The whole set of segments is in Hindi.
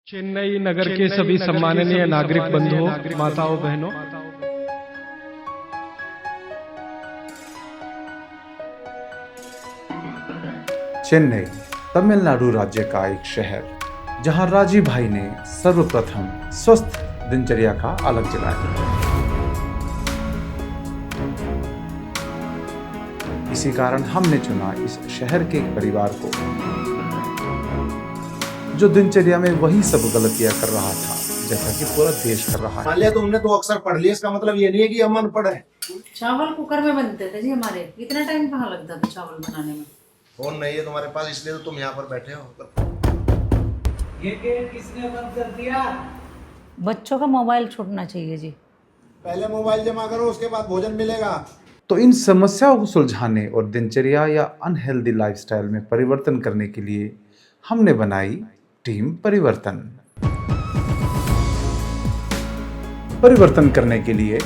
चेन्नई नगर के सभी सम्माननीय नागरिक बंधुओं, माताओं, बहनों, चेन्नई तमिलनाडु राज्य का एक शहर, जहां राजीव भाई ने सर्वप्रथम स्वस्थ दिनचर्या का अलग जलाया। इसी कारण हमने चुना इस शहर के एक परिवार को जो दिनचर्या में वही सब गलतियां कर रहा था जैसा कि पूरा देश कर रहा है। मान लिया तुमने तो अक्सर पढ़ लिया, इसका मतलब ये नहीं है कि हम अनपढ़ हैं। चावल कुकर में बनते थे जी हमारे, इतना टाइम कहाँ लगता था चावल बनाने में। फोन नहीं है तुम्हारे पास, इसलिए तो तुम यहाँ पर बैठे हो। ये गेट किसने बंद कर दिया? बच्चों का मोबाइल छूटना चाहिए जी। पहले मोबाइल जमा करो, उसके बाद भोजन मिलेगा। तो इन समस्याओं को सुलझाने और दिनचर्या या अनहेल्दी लाइफस्टाइल में परिवर्तन करने के लिए हमने बनाई टीम परिवर्तन। परिवर्तन करने के लिए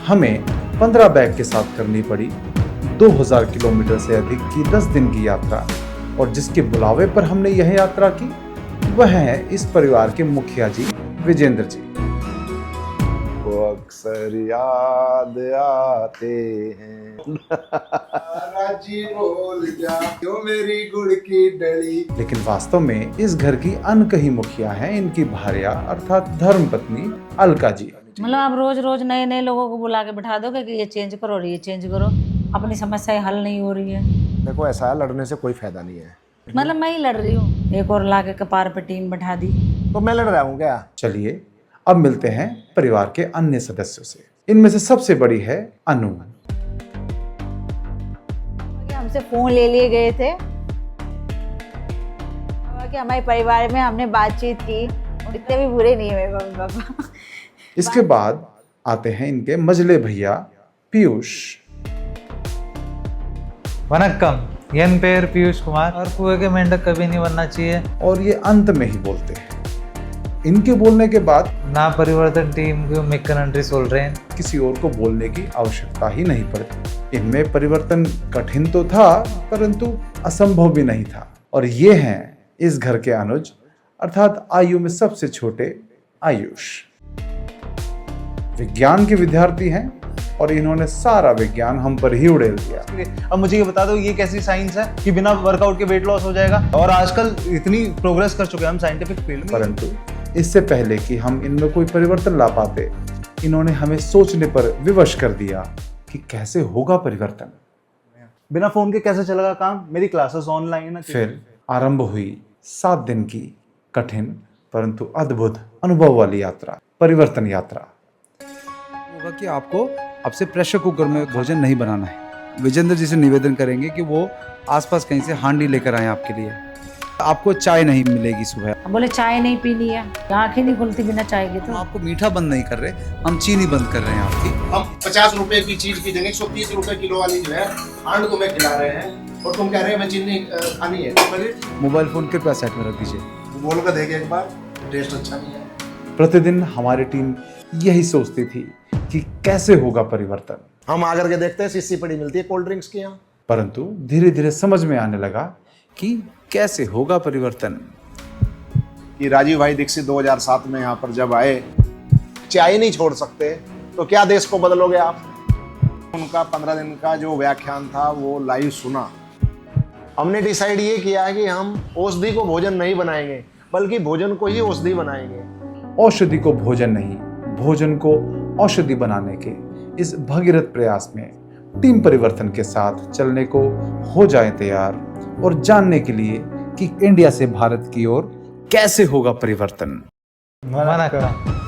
हमें 15 बैग के साथ करनी पड़ी 2000 किलोमीटर से अधिक की 10 दिन की यात्रा, और जिसके बुलावे पर हमने यह यात्रा की वह है इस परिवार के मुखिया जी विजेंद्र जी। वो अक्सर याद आते हैं राजी बोल जा क्यों मेरी गुड़ की डली। लेकिन वास्तव में इस घर की अनकही मुखिया है इनकी भार्या अर्थात धर्मपत्नी अलका जी। मतलब आप रोज रोज नए नए लोगों को बुला के बैठा दोगे कि ये चेंज करो और ये चेंज करो, अपनी समस्याएं हल नहीं हो रही है। देखो ऐसा है, लड़ने से कोई फायदा नहीं है। मतलब मैं ही लड़ रही हूँ, एक और ला के कपार पे टीम बैठा दी। तो मैं लड़ रहा हूँ क्या? चलिए अब मिलते हैं परिवार के अन्य सदस्यों से। इनमें से सबसे बड़ी है अनु। हमसे फोन ले लिए गए थे कि हमारे परिवार में हमने बातचीत की, इतने भी बुरे नहीं है मेरे मम्मी पापा। इसके बाद आते हैं इनके मजले भैया पीयूष। वनक्कम, एन पेर पीयूष कुमार। और कुएं के मेंढक कभी नहीं बनना चाहिए। और ये अंत में ही बोलते हैं। इनके बोलने के बाद ना परिवर्तन टीम को मिक्कनंट्री सोल रहे हैं। किसी और को बोलने की आवश्यकता ही नहीं पड़ती। इनमें परिवर्तन कठिन तो था परंतु असंभव भी नहीं था। और ये हैं इस घर के अनुज अर्थात आयु में सबसे छोटे आयुष। विज्ञान के विद्यार्थी हैं और इन्होंने सारा विज्ञान हम पर ही उड़ेल दिया। अब मुझे ये बता दो, ये कैसी साइंस है कि बिना वर्कआउट के वेट लॉस हो जाएगा? और आजकल इतनी प्रोग्रेस कर चुके हैं हम साइंटिफिक फील्ड में। परंतु इससे पहले कि हम इनमें कोई परिवर्तन ला पाते, इन्होंने हमें सोचने पर विवश कर दिया कि कैसे होगा परिवर्तन। बिना फोन के कैसे चलेगा काम? मेरी क्लासेस ऑनलाइन है। फिर आरंभ हुई 7 दिन की कठिन परंतु अद्भुत अनुभव वाली यात्रा, परिवर्तन यात्रा। होगा कि आपको अब से प्रेशर कुकर में भोजन नहीं बनाना है। विजेंद्र जी से निवेदन करेंगे कि वो आसपास कहीं से हांडी लेकर आए आपके लिए। आपको चाय नहीं मिलेगी सुबह। बोले चाय नहीं पीनी है, आंखें नहीं खुलती बिना चाय के। हम तो आपको मीठा बंद नहीं कर रहे, हम चीनी बंद कर रहे हैं आपकी। हम 50 रुपए की चीज की जगह 130 रुपए किलो वाली जो है खांड तुम्हें खिला रहे हैं, और तुम कह रहे हैं मैं चीनी खानी है। मोबाइल फोन कृपया साइड में रख दीजिए। बोल कर देखे एक बार, टेस्ट अच्छा नहीं है। प्रतिदिन हमारी टीम यही सोचती थी कि कैसे होगा परिवर्तन। हम आकर के देखते हैं शीशी पड़ी मिलती है कोल्ड ड्रिंक्स की यहाँ। परंतु धीरे धीरे समझ में आने लगा कि कैसे होगा परिवर्तन। कि राजीव भाई दीक्षित 2007 में यहाँ पर जब आए, चाय नहीं छोड़ सकते तो क्या देश को बदलोगे आप? उनका 15 दिन का जो व्याख्यान था वो लाइव सुना। हमने डिसाइड ये किया है कि हम औषधि को भोजन नहीं बनाएंगे, बल्कि भोजन को ही औषधि बनाएंगे। औषधि को भोजन नहीं, भोजन को औषधि बनाने के इस भगीरथ प्रयास में टीम परिवर्तन के साथ चलने को हो जाए तैयार, और जानने के लिए कि इंडिया से भारत की ओर कैसे होगा परिवर्तन। वनक्कम।